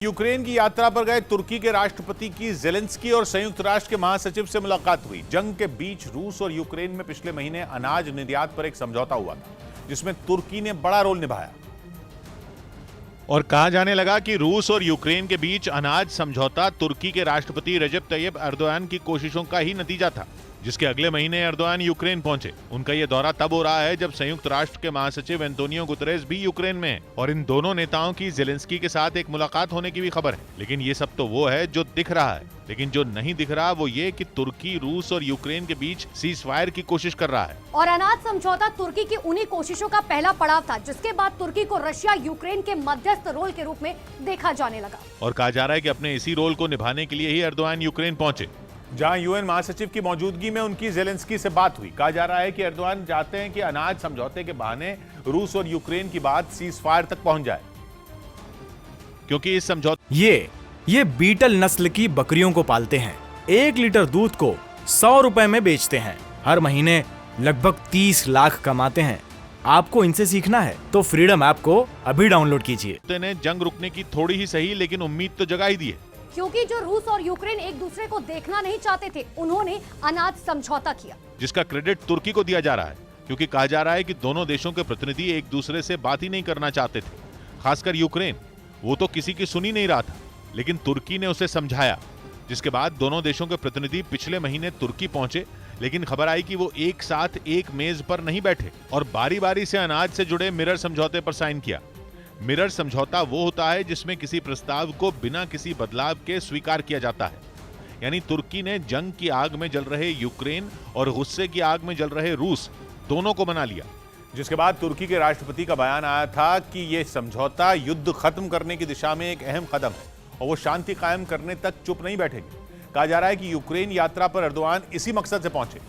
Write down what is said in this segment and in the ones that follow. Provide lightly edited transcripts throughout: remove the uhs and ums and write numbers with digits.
Ukraine की यात्रा पर गए तुर्की के राष्ट्रपति की ज़ेलेंस्की और संयुक्त राष्ट्र के महासचिव से मुलाकात हुई। जंग के बीच रूस और यूक्रेन में पिछले महीने अनाज निर्यात पर एक समझौता हुआ था, जिसमें तुर्की ने बड़ा रोल निभाया। और कहा जाने लगा कि रूस और यूक्रेन के बीच अनाज समझौता तुर्की के राष्ट्रपति रजब तैयब एर्दोआन की कोशिशों का ही नतीजा था, जिसके अगले महीने एर्दोआन यूक्रेन पहुंचे। उनका यह दौरा तब हो रहा है जब संयुक्त राष्ट्र के महासचिव एंटोनियो गुतेरेस भी यूक्रेन में हैं और इन दोनों नेताओं की ज़ेलेंस्की के साथ एक मुलाकात होने की भी खबर है। लेकिन ये सब तो वो है जो दिख रहा है, लेकिन जो नहीं दिख रहा वो ये कि तुर्की रूस और यूक्रेन के बीच सीज फायर की कोशिश कर रहा है। और अनाज समझौता तुर्की की उन्हीं कोशिशों का पहला पड़ाव था, जिसके बाद तुर्की को रशिया यूक्रेन के मध्यस्थ रोल के रूप में देखा जाने लगा। और कहा जा रहा है कि अपने इसी रोल को निभाने के लिए ही एर्दोआन यूक्रेन पहुंचे, जहां यूएन महासचिव की मौजूदगी में उनकी ज़ेलेंस्की से बात हुई। कहा जा रहा है कि एर्दोआन चाहते हैं कि अनाज समझौते के बहाने रूस और यूक्रेन की बात सीज फायर तक पहुंच जाए, क्योंकि इस समझौते ये बीटल नस्ल की बकरियों को पालते हैं। 1 लीटर दूध को 100 रुपए में बेचते हैं। हर महीने लगभग 30 लाख कमाते हैं। आपको इनसे सीखना है तो फ्रीडम ऐप को अभी डाउनलोड कीजिए। ने जंग रुकने की थोड़ी ही सही, लेकिन उम्मीद तो जगा ही दी है, क्योंकि जो रूस और यूक्रेन एक दूसरे को देखना नहीं चाहते थे, उन्होंने अनाज समझौता किया, जिसका क्रेडिट तुर्की को दिया जा रहा है, क्योंकि कहा जा रहा है कि दोनों देशों के प्रतिनिधि एक दूसरे से बात ही नहीं करना चाहते थे। खासकर यूक्रेन, वो तो किसी की सुन ही नहीं रहा था, लेकिन तुर्की ने उसे समझाया, जिसके बाद दोनों देशों के प्रतिनिधि पिछले महीने तुर्की पहुंचे। लेकिन खबर आई कि वो एक साथ एक मेज पर नहीं बैठे और बारी बारी से अनाज से जुड़े मिरर समझौते पर साइन किया। मिरर समझौता वो होता है जिसमें किसी प्रस्ताव को बिना किसी बदलाव के स्वीकार किया जाता है। यानी तुर्की ने जंग की आग में जल रहे यूक्रेन और गुस्से की आग में जल रहे रूस दोनों को मना लिया, जिसके बाद तुर्की के राष्ट्रपति का बयान आया था कि यह समझौता युद्ध खत्म करने की दिशा में एक अहम कदम है और वो शांति कायम करने तक चुप नहीं बैठेंगे। कहा जा रहा है कि यूक्रेन यात्रा पर एर्दोआन इसी मकसद से पहुंचे,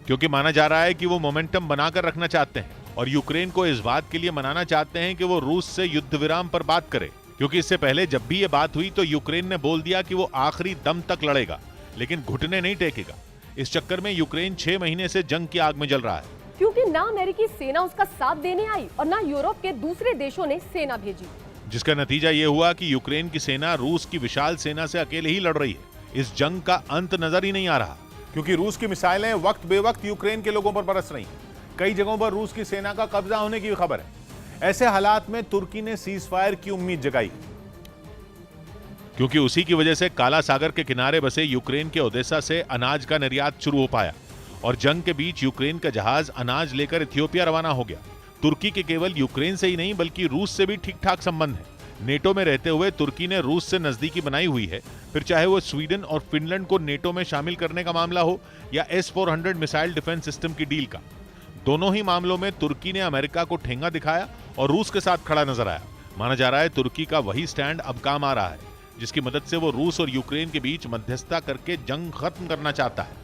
क्योंकि माना जा रहा है कि वो मोमेंटम बनाकर रखना चाहते हैं और यूक्रेन को इस बात के लिए मनाना चाहते हैं कि वो रूस से युद्ध विराम पर बात करे। क्योंकि इससे पहले जब भी ये बात हुई तो यूक्रेन ने बोल दिया कि वो आखिरी दम तक लड़ेगा, लेकिन घुटने नहीं टेकेगा। इस चक्कर में यूक्रेन 6 महीने से जंग की आग में जल रहा है, क्योंकि ना अमेरिकी सेना उसका साथ देने आई और ना यूरोप के दूसरे देशों ने सेना भेजी, जिसका नतीजा ये हुआ कि यूक्रेन की सेना रूस की विशाल सेना से अकेले ही लड़ रही है। इस जंग का अंत नजर ही नहीं आ रहा, क्योंकि रूस की मिसाइलें वक्त बेवक्त यूक्रेन के लोगों पर बरस रही हैं। कई जगहों पर रूस की सेना का कब्जा होने की भी खबर है। ऐसे हालात में तुर्की ने सीज फायर की उम्मीद जगाई, क्योंकि उसी की वजह से काला सागर के किनारे बसे यूक्रेन के ओदेसा से अनाज का निर्यात शुरू हो पाया और जंग के बीच यूक्रेन का जहाज अनाज लेकर इथियोपिया रवाना हो गया। तुर्की के केवल यूक्रेन से ही नहीं बल्कि रूस से भी ठीक ठाक संबंध है। नेटो में रहते हुए तुर्की ने रूस से नजदीकी बनाई हुई है, फिर चाहे वो स्वीडन और फिनलैंड को नेटो में शामिल करने का मामला हो या S-400 मिसाइल डिफेंस सिस्टम की डील का। दोनों ही मामलों में तुर्की ने अमेरिका को ठेंगा दिखाया और रूस के साथ खड़ा नजर आया। माना जा रहा है तुर्की का वही स्टैंड अब काम आ रहा है, जिसकी मदद से वो रूस और यूक्रेन के बीच मध्यस्थता करके जंग खत्म करना चाहता है।